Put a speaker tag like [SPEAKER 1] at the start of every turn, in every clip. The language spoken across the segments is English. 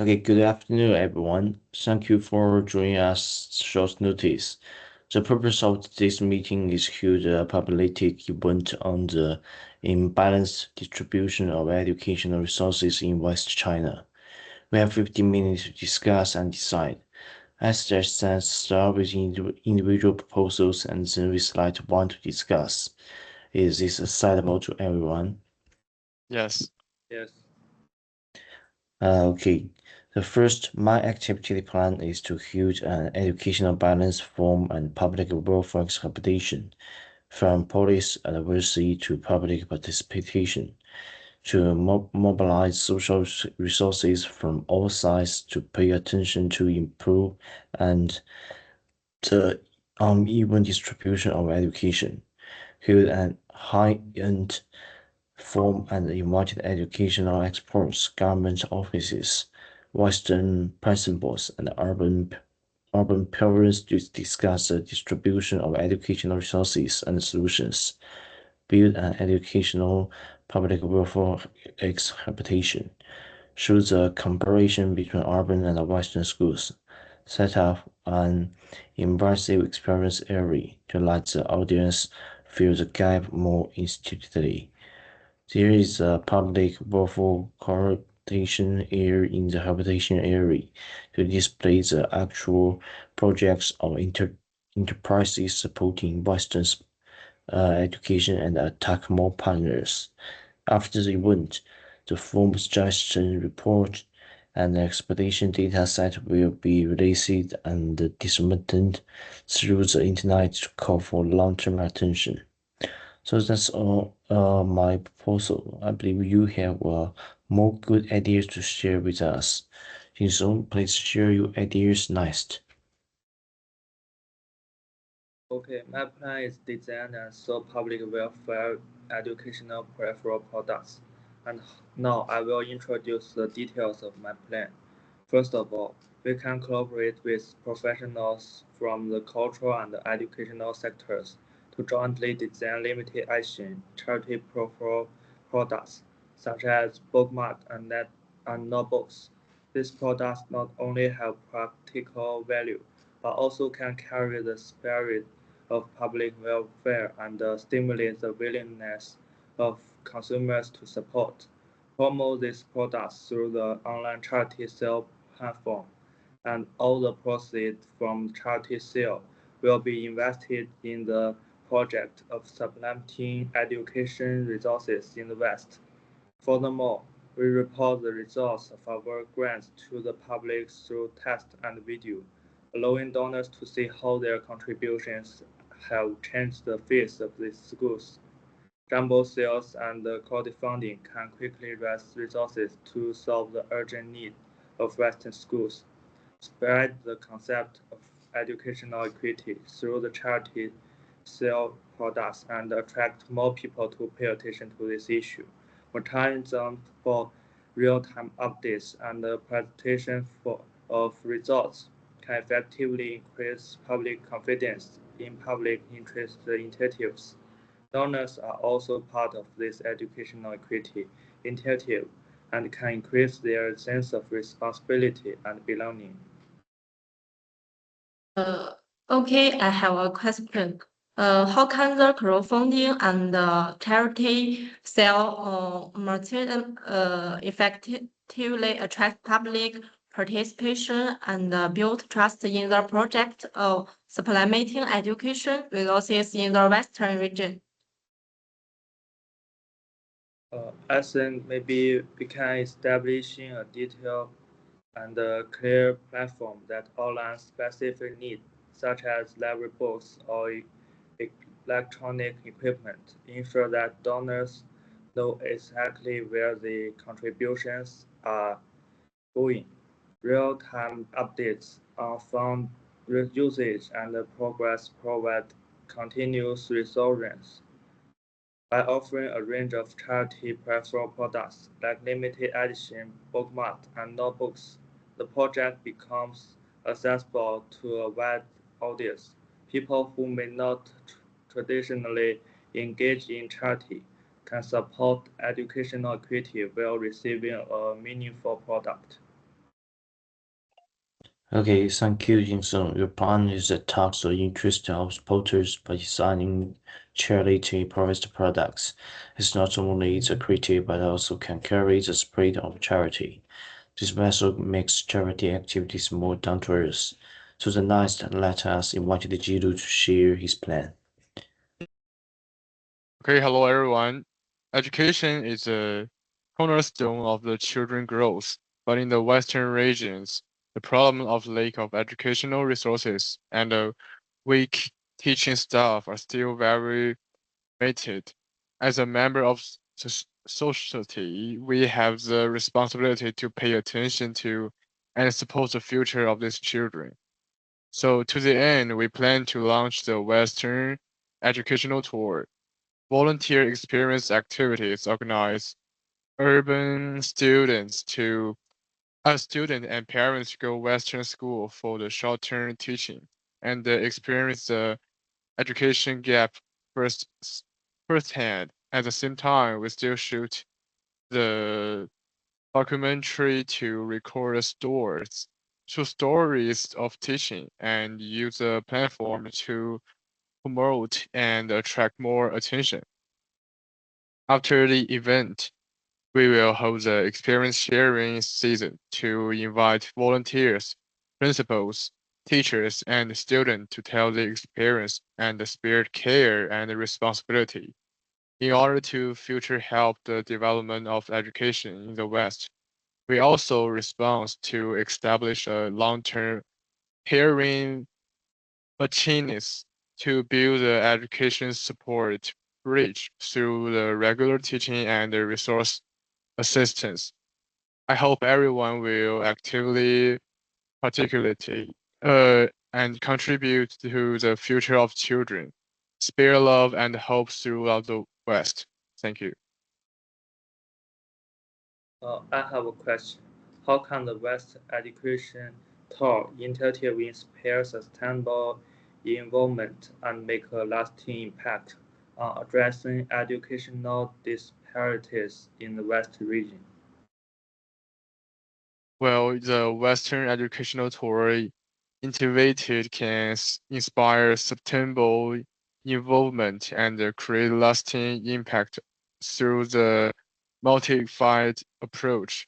[SPEAKER 1] Okay, good afternoon, everyone. Thank you for joining us short notice. The purpose of today's meeting is to hold a public event on the imbalanced distribution of educational resources in West China. We have 15 minutes to discuss and decide. As there stands, start with individual proposals and then we slide one to discuss. Is this acceptable to everyone?
[SPEAKER 2] Yes.
[SPEAKER 3] Yes.
[SPEAKER 1] Okay. The first, my activity plan is to hold an educational balance forum and public welfare expedition, from police advocacy to public participation, to mobilize social resources from all sides to pay attention to improve and the uneven distribution of education. Hold an high-end forum and invited educational experts, government offices, Western principals, and urban parents to discuss the distribution of educational resources and solutions. Build an educational public welfare expectation. Show the comparison between urban and Western schools. Set up an immersive experience area to let the audience feel the gap more intuitively. There is a public welfare coordination area in the habitation area to display the actual projects of enterprises supporting Western education and attack more partners. After the event, the form suggestion report and the expedition data set will be released and disseminated through the internet to call for long-term attention. So that's all my proposal. I believe you have more good ideas to share with us. Jinsong, please share your ideas next.
[SPEAKER 3] Okay, my plan is design and sell public welfare educational peripheral products. And now I will introduce the details of my plan. First of all, we can collaborate with professionals from the cultural and educational sectors to jointly design limited edition charity peripheral products, such as bookmark and notebooks. These products not only have practical value, but also can carry the spirit of public welfare and stimulate the willingness of consumers to support, promote these products through the online charity sale platform, and all the proceeds from charity sale will be invested in the project of supplementing education resources in the West. Furthermore, we report the results of our grants to the public through text and video, allowing donors to see how their contributions have changed the face of these schools. Jumbo sales and crowdfunding can quickly raise resources to solve the urgent need of Western schools, spread the concept of educational equity through the charity sale products, and attract more people to pay attention to this issue. Mechanisms for real-time updates and the presentation of results can effectively increase public confidence in public interest initiatives. Donors are also part of this educational equity initiative and can increase their sense of responsibility and belonging.
[SPEAKER 4] Okay, I have a question. How can the crowdfunding and charity sale material effectively attract public participation and build trust in the project of supplementing education resources in the Western region?
[SPEAKER 3] I think maybe we can establishing a detailed and a clear platform that outlines specific needs, such as library books or electronic equipment, ensure that donors know exactly where the contributions are going. Real-time updates on fund usage and progress provide continuous reassurance. By offering a range of charity peripheral products like limited edition bookmarks and notebooks, the project becomes accessible to a wide audience. People who may not traditionally engage in charity can support educational equity while receiving a meaningful product.
[SPEAKER 1] Okay, thank you, Jinsun. Your plan is that tax the interest of supporters by designing charity profit products. It's not only the creative but also can carry the spirit of charity. This method makes charity activities more down to earth. So the next, let us invite Jiru to share his plan.
[SPEAKER 2] Okay, hello everyone. Education is a cornerstone of the children growth, but in the Western regions, the problem of lack of educational resources and weak teaching staff are still very limited. As a member of society, we have the responsibility to pay attention to and support the future of these children. So to the end, we plan to launch the Western educational tour. Volunteer experience activities organize urban students to student and parents go Western school for the short-term teaching and experience the education gap firsthand. At the same time, we still shoot the documentary to record the stories of teaching and use the platform to promote and attract more attention. After the event, we will hold the experience sharing season to invite volunteers, principals, teachers, and students to tell their experience and the spirit care and responsibility in order to future help the development of education in the West. We also respond to establish a long-term pairing machines to build the education support bridge through the regular teaching and the resource assistance. I hope everyone will actively participate and contribute to the future of children, spare love and hope throughout the West. Thank you.
[SPEAKER 3] I have a question. How can the West Education Tour initiative inspire sustainable involvement and make a lasting impact on addressing educational disparities in the West region?
[SPEAKER 2] Well, the Western educational tour innovated can inspire sustainable involvement and create lasting impact through the multified approach.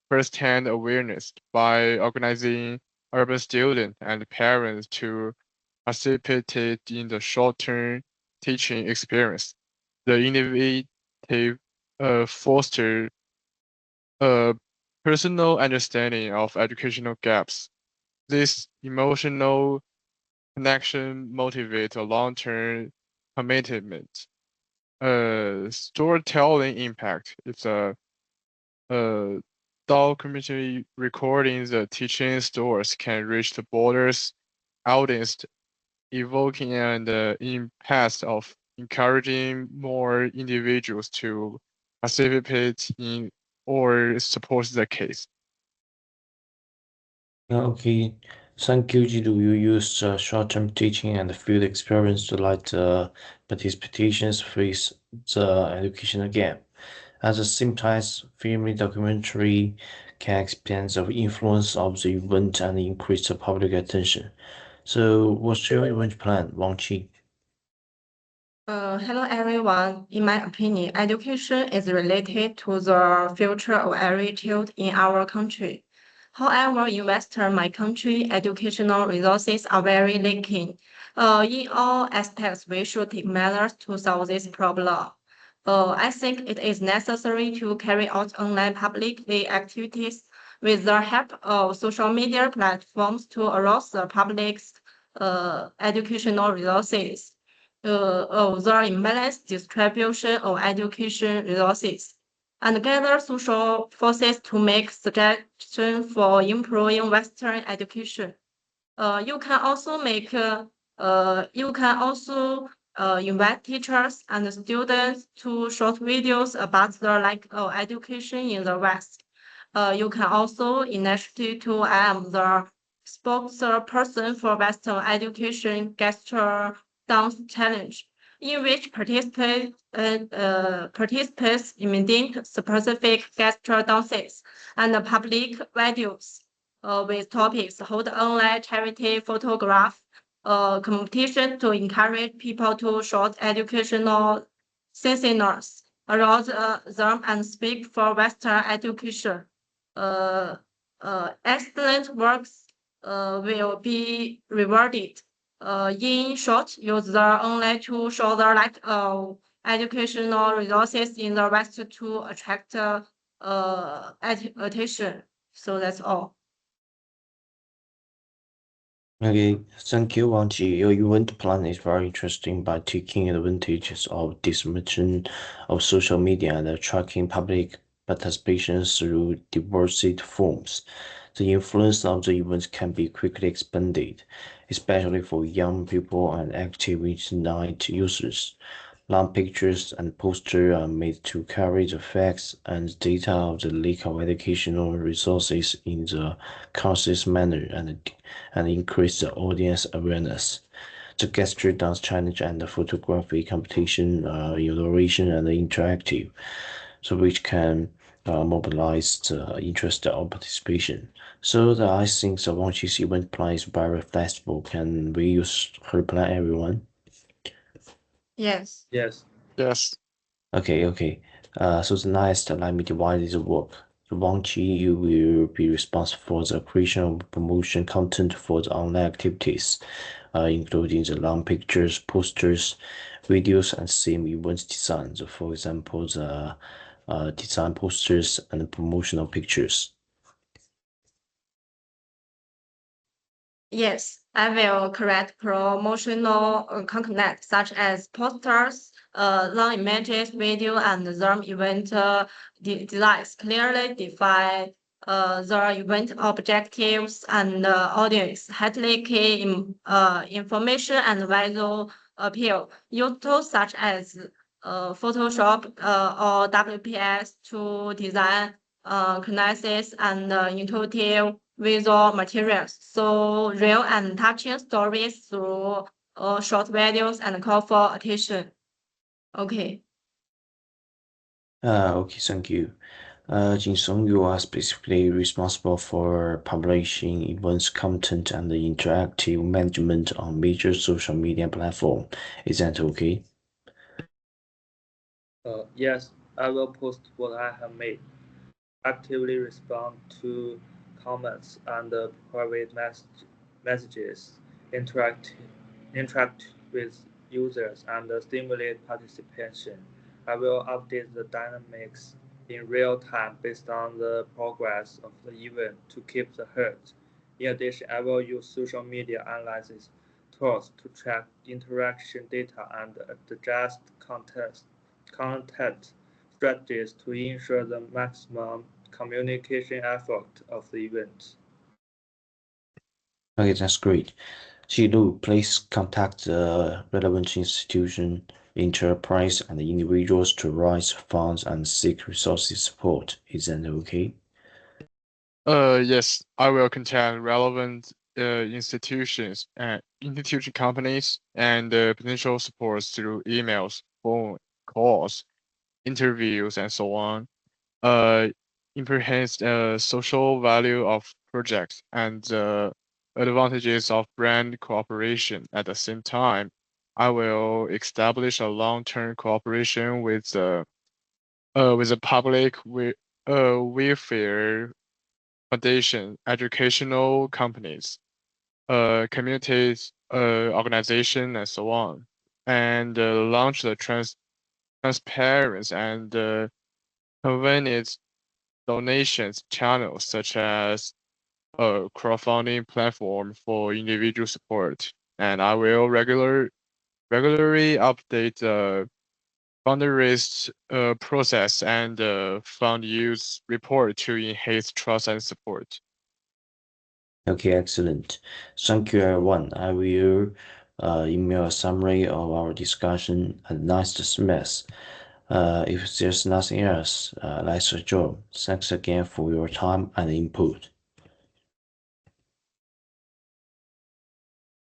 [SPEAKER 2] First-hand awareness by organizing urban students and parents to participate in the short-term teaching experience. The innovative foster a personal understanding of educational gaps. This emotional connection motivates a long-term commitment. Storytelling impact is a documentary recording the teaching stories can reach the borders audience, evoking an impact of encouraging more individuals to participate in or support the case.
[SPEAKER 1] Okay, thank you, Jiru. You used short-term teaching and field experience to let the participations face the educational gap. At the same time, film documentary can expand the influence of the event and increase the public attention. So, what's your event plan, Wang Qi?
[SPEAKER 4] Hello everyone. In my opinion, education is related to the future of every child in our country. However, in Western my country, educational resources are very lacking. In all aspects, we should take measures to solve this problem. I think it is necessary to carry out online public activities with the help of social media platforms to arouse the public's educational resources of the imbalanced distribution of education resources and gather social forces to make suggestions for improving Western education. You can also invite teachers and students to short videos about the lack of education in the West. You can also initiate to I am the spokesperson for Western Education Gesture Dance Challenge, in which participants imitate specific gesture dances and public videos with topics, hold online charity photograph competition to encourage people to short educational seminars around them and speak for Western education. Excellent works will be rewarded. In short, use the online to show the lack of educational resources in the West to attract attention. So that's all.
[SPEAKER 1] Okay, thank you, Wang Qi. Your event plan is very interesting by taking advantages of dimension of social media and attracting public participation through diverse forms. The influence of the event can be quickly expanded, especially for young people and active internet users. Long pictures and posters are made to carry the facts and data of the lack of educational resources in the concise manner and increase the audience awareness. The gesture dance challenge and the photography competition are innovation and interactive, so which can mobilize the interest of participation. So I think the Wang Qi's event plan is very flexible. Can we use her plan, everyone?
[SPEAKER 4] Yes.
[SPEAKER 3] Yes.
[SPEAKER 2] Yes.
[SPEAKER 1] Okay. So the next, let me divide this work. So Wang Qi, you will be responsible for the creation of promotion content for the online activities, including the long pictures, posters, videos, and theme event designs. For example, the design posters and promotional pictures.
[SPEAKER 4] Yes, I will create promotional content such as posters, long images, video, and the event designs clearly define the event objectives and audience, highlight key information and visual appeal. Use tools such as Photoshop or WPS to design concise and intuitive visual materials. So real and touching stories through short videos and call for attention. Okay.
[SPEAKER 1] Okay, thank you. Jinsong, you are specifically responsible for publishing events content and the interactive management on major social media platform. Is that okay?
[SPEAKER 3] Yes, I will post what I have made, actively respond to comments and private messages, interact with users, and stimulate participation. I will update the dynamics in real time based on the progress of the event to keep the herd. In addition, I will use social media analysis tools to track interaction data and adjust content strategies to ensure the maximum communication effort of the event.
[SPEAKER 1] Okay, that's great. Lu, please contact the relevant institution, enterprise, and individuals to raise funds and seek resources support. Is that okay?
[SPEAKER 2] Yes, I will contact relevant institutions and institution companies and potential supports through emails, phone calls, interviews, and so on. Enhance the social value of projects and the advantages of brand cooperation. At the same time, I will establish a long-term cooperation with the public welfare foundation, educational companies, communities, organization, and so on, and launch the transparency and convenient donations channels such as a crowdfunding platform for individual support. And I will regularly update the fundraise process and fund use report to enhance trust and support.
[SPEAKER 1] Okay, excellent. Thank you, everyone. I will email a summary of our discussion and nice dismiss. If there's nothing else, let's adjourn. Thanks again for your time and input.